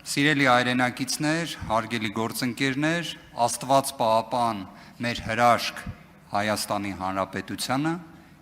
Սիրելի հայրենակիցներ, հարգելի գործընկերներ, Աստված պահապան մեր հրաշք Հայաստանի Հանրապետությանը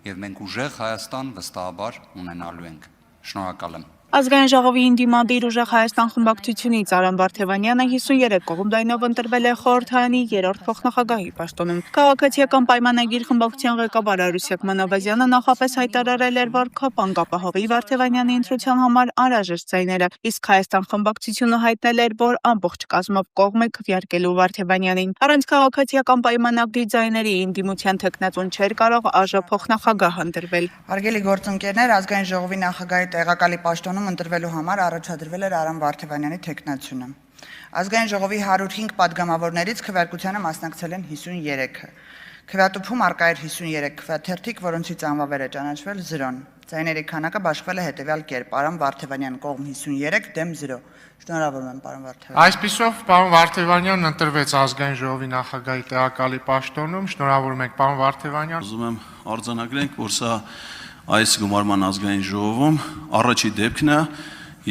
եւ մենք ուժեղ Հայաստան վստահաբար ունենալու ենք։ Շնորհակալ եմ։ Ազգային ժողովի ինդիմադիր ուժեղ Հայաստան խմբակցությունից Արամ Վարդևանյանը 53 կողմդայնով ընտրվել է խորհրդարանի երրորդ փոխնախագահի պաշտոնում։ Քաղաքացիական պայմանագիր խմբակցության ղեկավար Արուսյակ Մանավազյանը նախապես հայտարարել էր, որ ԿՊ-ն կապահովի Վարդևանյանի ընտրության համար անհրաժեշտ ձայները, իսկ Հայաստան խմբակցությունը հայտնել էր, որ ամբողջ կազմով կողմ է քվեարկելու Վարդևանյանին։ Առանց քաղաքացիական պայմանագրի ձայների ինդիմության թեկնածուն չէր կարող ԱԺ փոխնախագահ ընտրվել։ Հարգելի գործընկերներ, ազգային ժողովի նախագահի տեղակալի պաշտոնում ընտրվելու համար առաջադրվել էր Արամ Վարդևանյանի թեկնածությունը։ Ազգային ժողովի 105 падգամավորներից քվեարկությանը մասնակցել են 53-ը։ Քվեատուփում արկա էր 53 քվեաթերթիկ, որոնցից անվավեր է ճանաչվել 0-ն։ Ձայների քանակը բաշխվել է հետևյալ կերպ. Արամ Վարդևանյան կողմ 53 դեմ 0։ Շնորհավորում եմ, պարոն Վարդևանյան։ Այսպիսով, պարոն Վարդևանյանն ընտրվեց ազգային ժողովի նախագահի տեղակալի պաշտոնում։ Շնորհավորում ենք, պարոն Վարդևանյան։ Ուզում եմ արձանագրենք, որ սա այս գումարման ազգային ժողովում առաջի դեպքն է,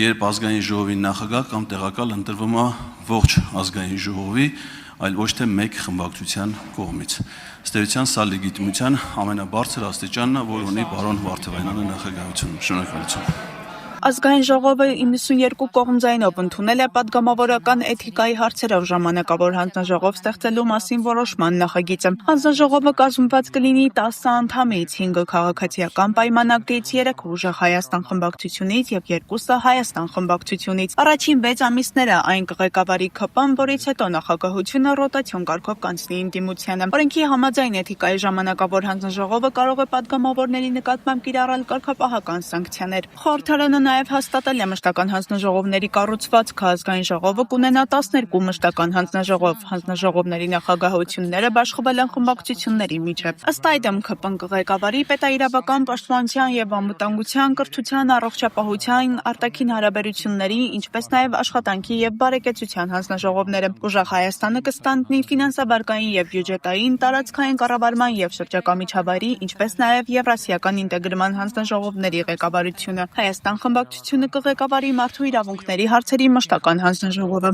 երբ ազգային ժողովի նախագահ կամ տեղակալ ընտրվում է ողջ ազգային ժողովի, այլ ոչ թե մեկ խմբակցության կողմից։ Ըստ էության սա լեգիտիմության ամենաբարձր աստիճանն է, որ ունի պարոն Վարդևանյանը նախագահությունում։ Շնորհակալություն։ Ազգային ժողովը 92 կողմձայնով ընդունել է падգամավորական էթիկայի հարցերով ժամանակավոր հանձնաժողով ստեղծելու մասին որոշման նախագիծը։ Հանձնաժողովը կազմված կլինի 10 անդամից, 5-ը քաղաքացիական պայմանագրից, 3-ը ուժեղ Հայաստան խմբակցությունից եւ 2-ը Հայաստան խմբակցությունից։ Առաջին 6 ամիսները այն կղեկավարի ԿՊ-ն, որից հետո նախագահությունը ռոտացիոն կարգով կանցնի ինդիմությանը։ Օրենքի համաձայն էթիկայի ժամանակավոր հանձնաժողովը կարող է падգամավորների նկատմամբ կիրառել կարգապահական սանկցիաներ։ Խորհրդարանը նաև հաստատել է մշտական հանձնաժողովների կառուցվածքը։ Ազգային ժողովը կունենա 12 մշտական հանձնաժողով։ Հանձնաժողովների նախագահությունները բաշխվել են խմբակցությունների միջև։ Ըստ այդմ ԿՊ-ն կղեկավարի պետաիրավական պաշտպանության եւ անվտանգության, կրթության, առողջապահության, արտաքին հարաբերությունների, ինչպես նաև աշխատանքի եւ բարեկեցության հանձնաժողովները։ Ուժեղ Հայաստանը կստանձնի ֆինանսաբանկային եւ բյուջետային, տարածքային կառավարման եւ շրջակա միջավայրի, ինչպես նաև Եվրասիական ինտեգրման հանձնաժողովների ղեկավարությունը։ Հայաստան խմբակցությունը կղեկավարի մարդու իրավունքների հարցերի մշտական հանձնաժողովը։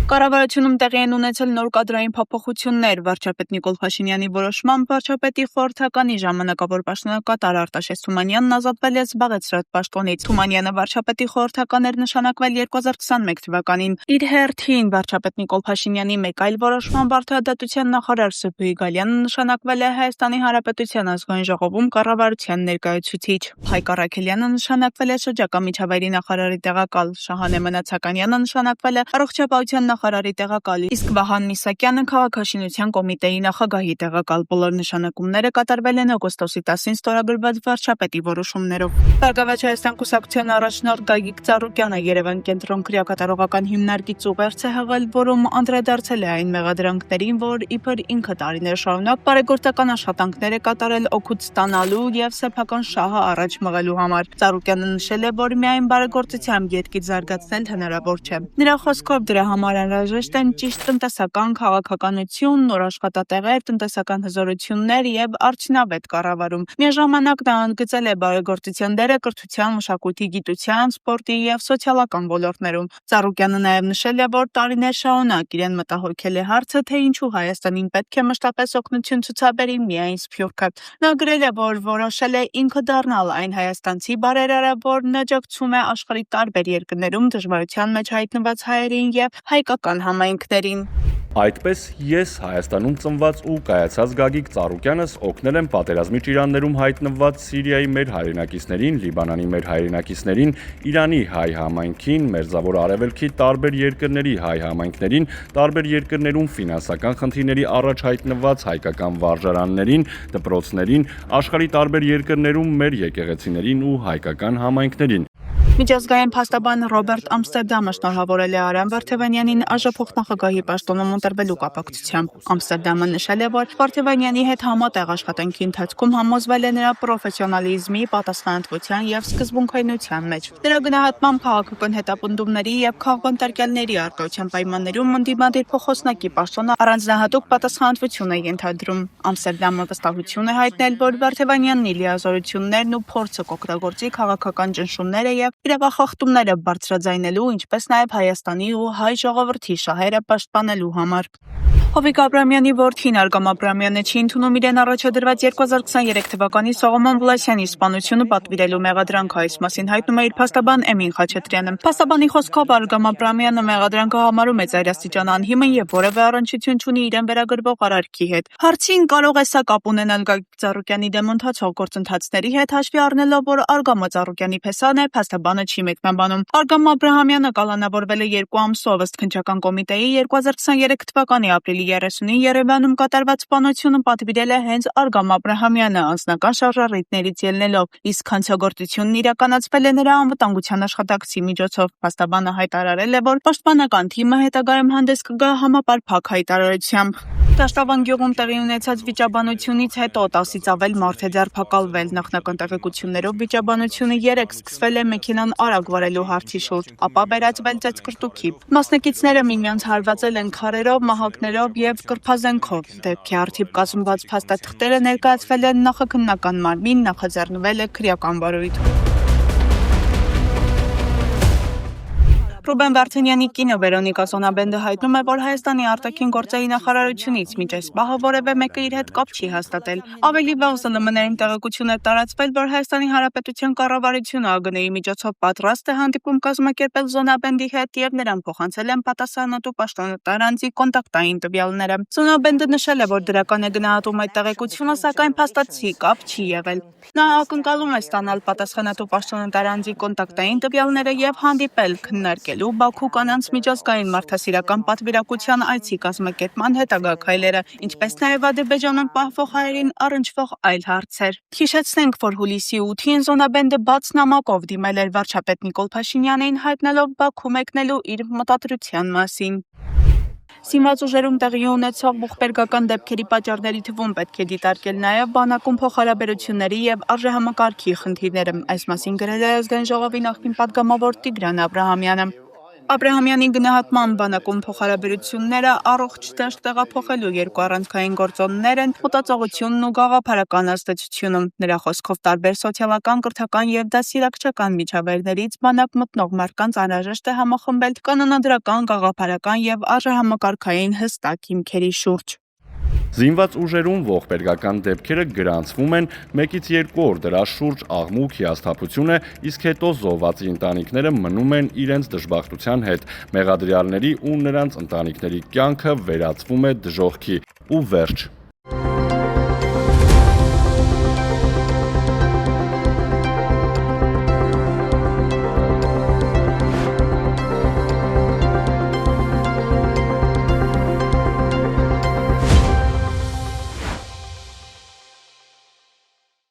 Կառավարությունում տեղի են ունեցել նոր կադրային փոփոխություններ։ Վարչապետ Նիկոլ Փաշինյանի որոշմամբ վարչապետի խորհրդականի ժամանակավոր պաշտոնակատար Արտաշես Թումանյանն ազատվել է զբաղեցրած պաշտոնից։ Թումանյանը վարչապետի խորհրդական էր նշանակվել 2021 թվականին։ Իր հերթին վարչապետ Նիկոլ Փաշինյանի մեկ այլ որոշմամբ արդարադատության նախարար Սրբի Գալյանը նշանակվել է Հայաստանի Հանրապետության ազգային ժողովում կառավարության ներկայացուցիչ։ Հայկ Առաքելյանը նշանակվել է շրջակա միջավայրի նախարարի տեղակալ, Շահանե Մնացականյանը նշանակվել է առողջապահության նախարարի տեղակալ, իսկ Վահան Միսակյանը քաղաքաշինության կոմիտեի նախագահի տեղակալ։ Բոլոր նշանակումները կատարվել են օգոստոսի 10-ին ստորագրված վարչապետի որոշումներով։ Բարգավաճ Հայաստան կուսակցության առաջնորդ Գագիկ Ծառուկյանը Երևան կենտրոն քրեակատարողական հիմնարկից ուղերձ է հղել, որում անդրադարձել է այն մեղադրանքներին, որ իբր ինքը տարիներ շարունակ բարեգործական աշխատանքներ է կատարել օգուտ ստանալու եւ սեփական շահը առաջ մղելու համար։ Ծառուկյանը նշել է, որ միայն բարեգործությամբ երկիր զարգացնել հնարավոր չէ։ Նրա խոսքով դրա համար անհրաժեշտ են ճիշտ տնտեսական քաղաքականություն, նոր աշխատատեղեր, տնտեսական հզորություններ եւ արդյունավետ կառավարում։ Միաժամանակ նա ընդգծել է բարեգործության դերը կրթության, մշակույթի, գիտության, սպորտի եւ սոցիալական ոլորտներում։ Ծառուկյանը նաեւ նշել է, որ տարիներ շարունակ իրեն մտահոգել է հարցը, թե ինչու Հայաստանին պետք է մշտապես օգնություն ցուցաբերի միայն Սփյուռքը։ Նա գրել է, որ որոշել է ինքը դառնալ այն հայաստանցի բարերարը, որն աջակցում է աշխարհի տարբեր երկրներում դժվարության մեջ հայտնված հայերին եւ հայկական համայնքներին։ Այդպես ես Հայաստանում ծնված ու կայացած Գագիկ Ծառուկյանս օգնել եմ պատերազմի ճիրաններում հայտնված Սիրիայի մեր հայրենակիցներին, Լիբանանի մեր հայրենակիցներին, Իրանի հայ համայնքին, Մերձավոր Արևելքի տարբեր երկրների հայ համայնքներին, տարբեր երկրներում ֆինանսական խնդիրների առաջ հայտնված հայկական վարժարաններին, դպրոցներին, աշխարհի տարբեր երկրներում մեր եկեղեցիներին ու հայկական համայնքներին։ Միջազգային փաստաբան Ռոբերտ Ամստերդամը շնորհավորել է Արամ Վարդևանյանին ԱԺ փոխնախագահի պաշտոնում ընտրվելու կապակցությամբ։ Ամստերդամը նշել է, որ Վարդևանյանի հետ համատեղ աշխատանքի ընթացքում համոզվել է նրա պրոֆեսիոնալիզմի, պատասխանատվության եւ սկզբունքայնության մեջ։ Նրա գնահատմամբ քաղաքական հետապնդումների եւ քաղբանտարկյալների արկայության պայմաններում ընդդիմադիր փոխոսնակի պաշտոնը առանձնահատուկ պատասխանատվություն է ենթադրում։ Ամստերդամը վստահություն է հայտնել, որ Վարդևանյանն իր լիազորություններն ու փորձը կօգտագործի քաղաքական ճնշումները եւ իրավախախտումները բարձրաձայնելու, ինչպես նաև Հայաստանի ու հայ ժողովրդի շահերը պաշտպանելու համար։ Հովիկ Աբրամյանի որդին Արգամ Աբրամյանը չի ընդունում իրեն առաջադրված 2023 թվականի Սողոմոն Վլասյանի սպանությունը պատվիրելու մեղադրանքը, այս մասին հայտնում է իր փաստաբան Էմին Խաչատրյանը։ Փաստաբանի խոսքով Արգամ Աբրամյանը մեղադրանքը համարում է ծայրաստիճան անհիմն եւ որևէ առնչություն չունի իրեն վերագրվող արարքի հետ։ Հարցին կարող է սա կապ ունենալ Գագիկ Ծառուկյանի դեմ ընթացող գործընթացների հետ, հաշվի առնելով, որ Արգամը Ծառուկյանի փեսան է, փաստաբանը չի մեկնաբանում։ Արգամ Աբրահամյանը կալանավորվել է 2 ամսով ըստ քննչական կոմիտեի 2023 թվականի ապրիլի 30-ին Երևանում կատարված սպանությունը պատվիրել է հենց Արգամ Աբրահամյանը անձնական շարժառիթներից ելնելով, իսկ հանցագործությունն իրականացվել է նրա անվտանգության աշխատակցի միջոցով։ Փաստաբանը հայտարարել է, որ պաշտպանական թիմը հետագայում հանդես կգա համապարփակ հայտարարությամբ։ Դաշտավան գյուղում տեղի ունեցած վիճաբանությունից հետո 10-ից ավել մարդ է ձերբակալվել։ Նախնական տեղեկություններով վիճաբանությունը 3 սկսվել է մեքենան արագ վարելու հարցի շուրջ, ապա վերածվել ծեծկրտուքի։ Մասնակիցները միմյանց հարվածել են քարերով, մահակներով եւ կրփազենքով։ Դեպքի առթիվ կազմված փաստաթղթերը ներկայացվել են նախաքննական մարմին, նախաձեռնվել է քրեական վարույթ։ Ռուբեն Վարդանյանի կինը Վերոնիկա Սոնաբենդը հայտնում է, որ Հայաստանի արտաքին գործերի նախարարությունից մինչ այս պահը որևէ մեկը իր հետ կապ չի հաստատել։ Ավելի վաղ ԶԼՄ-ներում տեղեկություն է տարածվել, որ Հայաստանի Հանրապետության կառավարությունը ԱԳՆ-ի միջոցով պատրաստ է հանդիպում կազմակերպել Սոնաբենդի հետ եւ նրան փոխանցել են պատասխանատու պաշտոնատար անձի կոնտակտային տվյալները։ Սոնաբենդը նշել է, որ դրական է գնահատում այդ տեղեկությունը, սակայն փաստացի կապ չի եղել։ Նա ակնկալում է ստանալ պատասխանատու պաշտոնատար անձի կոնտակտային տվյալները եւ հանդիպել քննարկել Բաքու կանանց միջազգային մարդասիրական պատվիրակության այցի կազմակերպման հետագա քայլերը, ինչպես նաև Ադրբեջանում պահվող հայերին առնչվող այլ հարցեր։ Հիշեցնենք, որ հուլիսի 8-ին Սոնաբենդը բաց նամակով դիմել էր վարչապետ Նիկոլ Փաշինյանին հայտնելով Բաքու մեկնելու իր մտադրության մասին։ Սիմված ուժերում տեղի ունեցող ողբերգական դեպքերի պատճառների թվում պետք է դիտարկել նաև բանակում փոխհարաբերությունների եւ արժեհամակարգի խնդիրները։ Այս մասին գրել է Ազգային ժողովի նախկին պատգամավոր Տիգրան Աբրահամյանը։ Աբրահամյանի գնահատման բանակում փոխհարաբերությունները առողջ դաշտ տեղափոխելու երկու առանցքային գործոններ են՝ մտածողությունն ու գաղափարական ազդեցությունը։ Նրա խոսքով տարբեր սոցիալական, կրթական եւ դասիրակչական միջավայրներից բանակ մտնող մարդկանց անհրաժեշտ է համախմբել կանոնադրական, գաղափարական եւ արժեհամակարգային հստակ հիմքերի շուրջ։ Զինված ուժերում ողբերգական դեպքերը գրանցվում են 1-ից 2 օր դրա շուրջ աղմուկ հիասթափություն է, իսկ հետո զոհվածի ընտանիքները մնում են իրենց դժբախտության հետ։ Մեղադրյալների ու նրանց ընտանիքների կյանքը վերածվում է դժոխքի ու վերջ։